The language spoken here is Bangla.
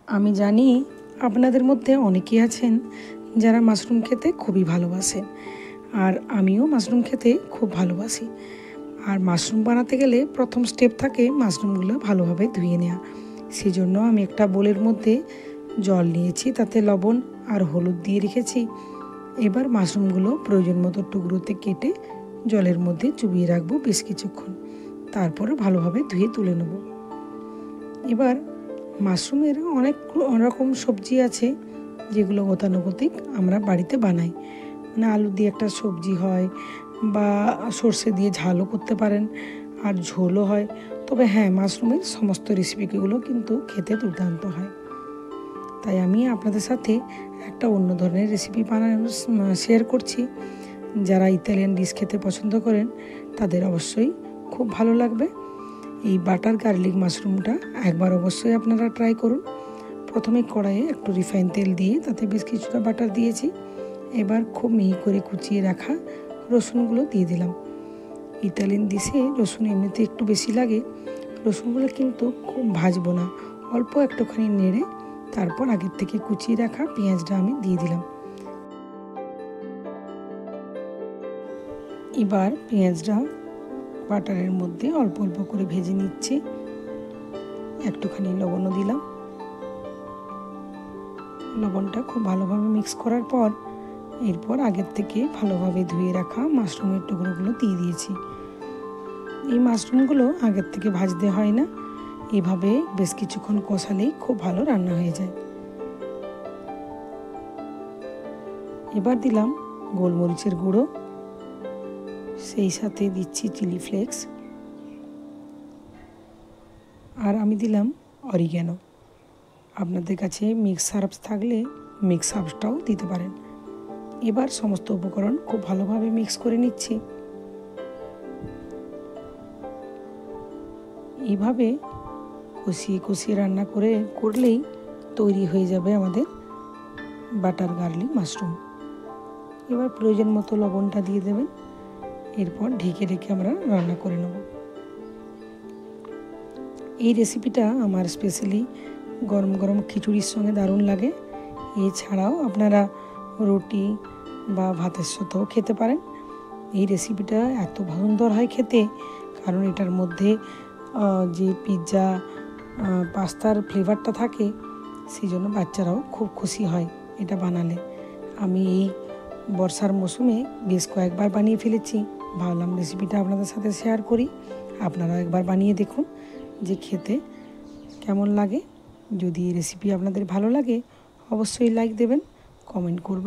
আমি জানি আপনাদের মধ্যে অনেকেই আছেন যারা মাশরুম খেতে খুবই ভালোবাসেন, আর আমিও মাশরুম খেতে খুব ভালোবাসি। আর মাশরুম বানাতে গেলে প্রথম স্টেপ থাকে মাশরুমগুলো ভালোভাবে ধুয়ে নেওয়া। সেজন্য আমি একটা বোলের মধ্যে জল নিয়েছি, তাতে লবণ আর হলুদ দিয়ে রেখেছি। এবার মাশরুমগুলো প্রয়োজন মতো টুকরোতে কেটে জলের মধ্যে চুবিয়ে রাখবো বেশ কিছুক্ষণ, তারপরে ভালোভাবে ধুয়ে তুলে নেব। এবার মাশরুমের অনেক রকম সবজি আছে যেগুলো গতানুগতিক আমরা বাড়িতে বানাই। মানে আলু দিয়ে একটা সবজি হয়, বা সর্ষে দিয়ে ঝালও করতে পারেন, আর ঝোলও হয়। তবে হ্যাঁ, মাশরুমের সমস্ত রেসিপিগুলো কিন্তু খেতে দুর্দান্ত হয়। তাই আমি আপনাদের সাথে একটা অন্য ধরনের রেসিপি বানানো শেয়ার করছি। যারা ইতালিয়ান ডিশ খেতে পছন্দ করেন তাদের অবশ্যই খুব ভালো লাগবে। এই বাটার গার্লিক মাশরুমটা একবার অবশ্যই আপনারা ট্রাই করুন। প্রথমে কড়াইয়ে একটু রিফাইন তেল দিয়ে তাতে বেশ কিছুটা বাটার দিয়েছি। এবার খুব মিহি করে কুচিয়ে রাখা রসুনগুলো দিয়ে দিলাম। ইতালিয়ান ডিশে রসুন এমনিতে একটু বেশি লাগে। রসুনগুলো কিন্তু খুব ভাজবো না, অল্প একটুখানি নেড়ে তারপর আগের থেকে কুচিয়ে রাখা পেঁয়াজটা আমি দিয়ে দিলাম। এবার পেঁয়াজটা বাটারের মধ্যে অল্প অল্প করে ভেজে নিচ্ছি। একটুখানি লবণও দিলাম। লবণটা খুব ভালোভাবে মিক্স করার পর এরপর আগের থেকে ভালোভাবে ধুয়ে রাখা মাশরুমের টুকরোগুলো দিয়ে দিয়েছি। এই মাশরুমগুলো আগের থেকে ভাজতে হয় না, এভাবে বেশ কিছুক্ষণ কষালেই খুব ভালো রান্না হয়ে যায়। এবার দিলাম গোলমরিচের গুঁড়ো, সেই সাথে দিচ্ছি চিলি ফ্লেক্স, আর আমি দিলাম অরিগ্যানো। আপনাদের কাছে মিক্স হার্বস থাকলে মিক্স হার্বসটাও দিতে পারেন। এবার সমস্ত উপকরণ খুব ভালোভাবে মিক্স করে নিচ্ছি। এইভাবে কষিয়ে কষিয়ে রান্না করলেই তৈরি হয়ে যাবে আমাদের বাটার গার্লিক মাশরুম। এবার প্রয়োজন মতো লবণটা দিয়ে দেবেন। এরপর ঢেকে রেখে আমরা রান্না করে নেব। এই রেসিপিটা আমার স্পেশালি গরম গরম খিচুড়ির সঙ্গে দারুণ লাগে। এছাড়াও আপনারা রুটি বা ভাতের সাথেও খেতে পারেন। এই রেসিপিটা এত সুন্দর হয় খেতে, কারণ এটার মধ্যে যে পিৎজা পাস্তার ফ্লেভারটা থাকে, সেই জন্য বাচ্চারাও খুব খুশি হয় এটা বানালে। আমি এই বর্ষার মৌসুমে বেশ কয়েকবার বানিয়ে ফেলেছি, ভাবলাম রেসিপিটা আপনাদের সাথে শেয়ার করি। আপনারাও একবার বানিয়ে দেখুন যে খেতে কেমন লাগে। যদি এই রেসিপি আপনাদের ভালো লাগে অবশ্যই লাইক দেবেন, কমেন্ট করবেন।